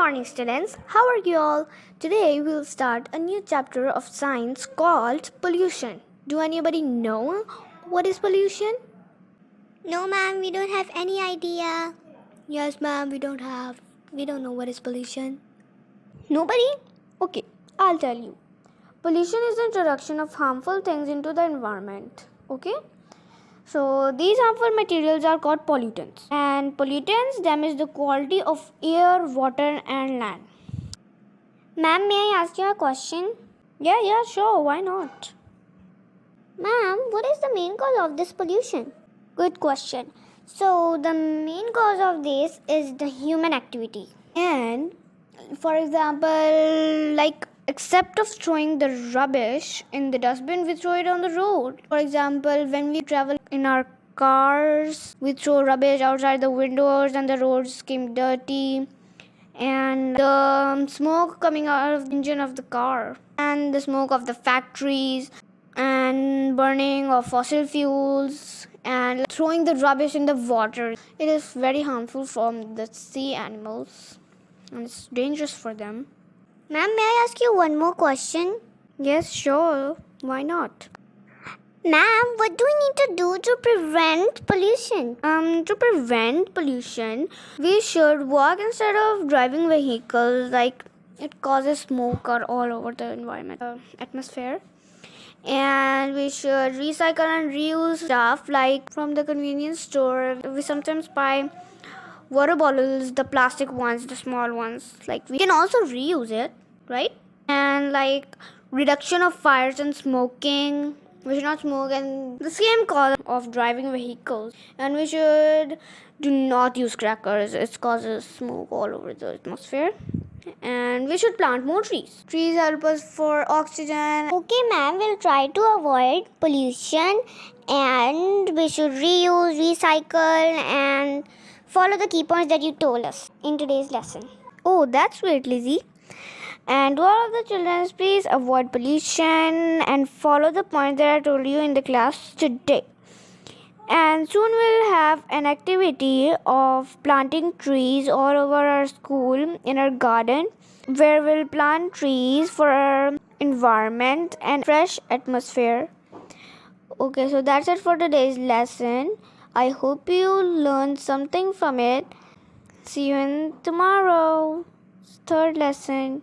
morning, students. How are you all? Today we'll start a new chapter of science called pollution. Do anybody know what is pollution? No, ma'am, we don't have any idea. Yes, ma'am, we don't know what is pollution. Nobody? Okay, I'll tell you. Pollution is the introduction of harmful things into the environment. Okay? So these harmful materials are called pollutants, and pollutants damage the quality of air, water, and land. Ma'am, may I ask you a question? Yeah, sure, why not? Ma'am, what is the main cause of this pollution? Good question. So the main cause of this is the human activity. And for example, like except of throwing the rubbish in the dustbin, we throw it on the road. For example, when we travel in our cars, we throw rubbish outside the windows and the roads become dirty. And the smoke coming out of the engine of the car, and the smoke of the factories, and burning of fossil fuels, and throwing the rubbish in the water. It is very harmful for the sea animals, and it's dangerous for them. Ma'am, may I ask you one more question? Yes, sure. Why not? Ma'am, what do we need to do to prevent pollution? To prevent pollution, we should walk instead of driving vehicles. Like it causes smoke all over the environment, atmosphere. And we should recycle and reuse stuff, like from the convenience store. We sometimes buy water bottles, the plastic ones, the small ones. Like we can also reuse it, right? And like reduction of fires and smoking. We should not smoke, and the same cause of driving vehicles. And we should do not use crackers. It causes smoke all over the atmosphere. And we should plant more trees. Trees help us for oxygen. Okay, ma'am, we'll try to avoid pollution, and we should reuse, recycle, and follow the key points that you told us in today's lesson. Oh, that's great, Lizzie. And to all of the children, please avoid pollution and follow the points that I told you in the class today. And soon we'll have an activity of planting trees all over our school, in our garden, where we'll plant trees for our environment and fresh atmosphere. Okay, so that's it for today's lesson. I hope you learned something from it. See you in tomorrow's third lesson.